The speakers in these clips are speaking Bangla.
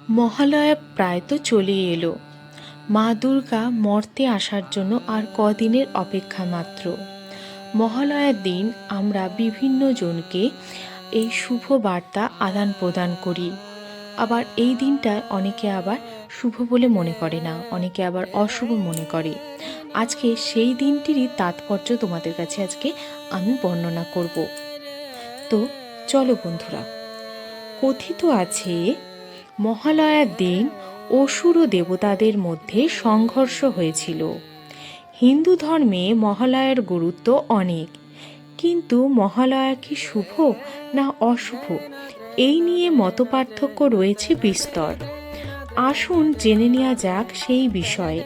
মহালয়া প্রায় তো চলেই এলো। মা দুর্গা মর্তে আসার জন্য আর কদিনের অপেক্ষা মাত্র। মহালয়ার দিন আমরা বিভিন্ন জনকে এই শুভ বার্তা আদান প্রদান করি। আবার এই দিনটায় অনেকে আবার শুভ বলে মনে করে না, অনেকে আবার অশুভ মনে করে। আজকে সেই দিনটিরই তাৎপর্য তোমাদের কাছে আজকে আমি বর্ণনা করব। তো চলো বন্ধুরা। কথিত আছে মহালয়ার দিন অসুর ও দেবতাদের মধ্যে সংঘর্ষ হয়েছিল। হিন্দু ধর্মে মহালয়ার গুরুত্ব অনেক, কিন্তু মহালয়া কি শুভ না অশুভ এই নিয়ে মতপার্থক্য রয়েছে বিস্তর। আসুন জেনে নেওয়া যাক সেই বিষয়ে।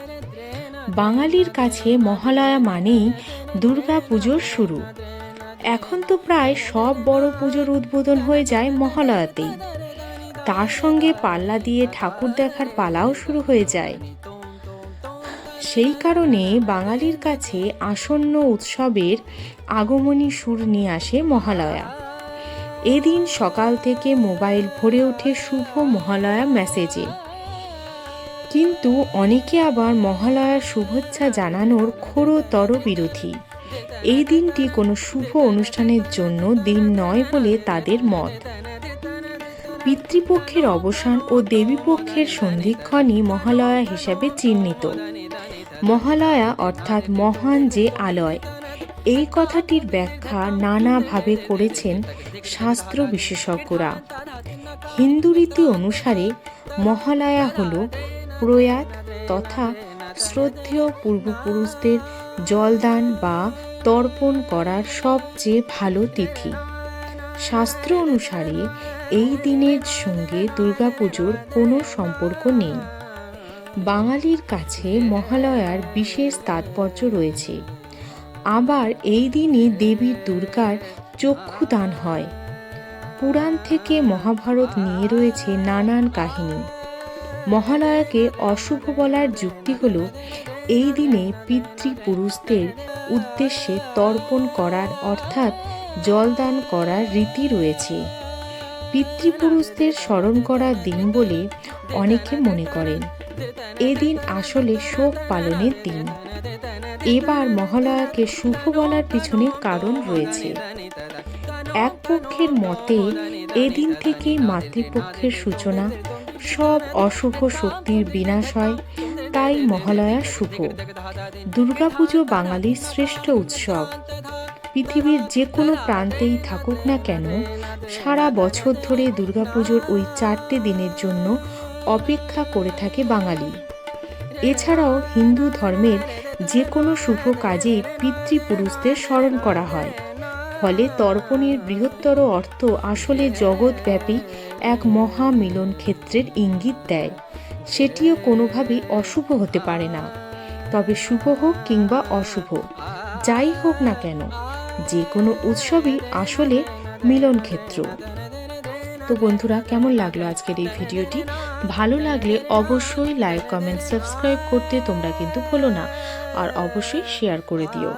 বাঙালির কাছে মহালয়া মানেই দুর্গা পুজোর শুরু। এখন তো প্রায় সব বড় পুজোর উদ্বোধন হয়ে যায় মহালয়াতেই। তার সঙ্গে পাল্লা দিয়ে ঠাকুর দেখার পালাও শুরু হয়ে যায়। সেই কারণে বাঙালির কাছে আসন্ন উৎসবের আগমনী সুর নিয়ে আসে মহালয়া। এদিন সকাল থেকে মোবাইল ভরে ওঠে শুভ মহালয়া মেসেজে। কিন্তু অনেকে আবার মহালয়ার শুভেচ্ছা জানানোর ঘোরতর বিরোধী। এই দিনটি কোনো শুভ অনুষ্ঠানের জন্য দিন নয় বলে তাদের মত। পিতৃপক্ষের অবসান ও দেবীপক্ষের সন্ধিক্ষণই মহালয়া হিসাবে চিহ্নিত। মহালয়া অর্থাৎ মহান যে আলয়, এই কথাটির ব্যাখ্যা নানাভাবে করেছেন শাস্ত্র বিশেষজ্ঞরা। হিন্দু রীতি অনুসারে মহালয়া হল প্রয়াত তথা শ্রদ্ধেয় পূর্বপুরুষদের জলদান বা তর্পণ করার সবচেয়ে ভালো তিথি। শাস্ত্র অনুসারে এই দিনের সঙ্গে দুর্গাপুজোর কোনো সম্পর্ক নেই। বাঙালির কাছে মহালয়ার বিশেষ তাৎপর্য রয়েছে। আবার এই দিনে দেবী দুর্গার চক্ষুদান হয়। পুরাণ থেকে মহাভারত নিয়ে রয়েছে নানান কাহিনী। মহালয়াকে অশুভ বলার যুক্তি হল এই দিনে পিতৃপুরুষদের উদ্দেশ্যে তর্পণ করার অর্থাৎ জলদান করার রীতি রয়েছে। পিতৃপুরুষদের স্মরণ করার দিন বলে অনেকে মনে করেন। এদিন আসলে শোক পালনের দিন। এবার মহালয়াকে শুভ বলার পিছনে কারণ রয়েছে। এক পক্ষের মতে এদিন থেকেই মাতৃপক্ষের সূচনা, সব অশুভ শক্তির বিনাশ হয়, তাই মহালয়া শুভ। দুর্গাপুজো বাঙালির শ্রেষ্ঠ উৎসব। পৃথিবীর যে কোনো প্রান্তেই থাকুক না কেন, সারা বছর ধরে দুর্গাপুজোর ওই 4টে দিনের জন্য অপেক্ষা করে থাকে বাঙালি। এছাড়াও হিন্দু ধর্মের যে কোনো শুভ কাজে পিতৃপুরুষদের স্মরণ করা হয়। ফলে তর্পণের বৃহত্তর অর্থ আসলে জগৎব্যাপী এক মহা মিলন ক্ষেত্রের ইঙ্গিত দেয়। সেটিও কোনোভাবেই অশুভ হতে পারে না। তবে শুভ হোক কিংবা অশুভ, যাই হোক না কেন, যে কোনো উৎসবই আসলে মিলন ক্ষেত্র। তো বন্ধুরা, কেমন লাগলো আজকের এই ভিডিওটি? ভালো লাগলে অবশ্যই লাইক, কমেন্ট, সাবস্ক্রাইব করতে তোমরা কিন্তু ভুলো না। আর অবশ্যই শেয়ার করে দিও।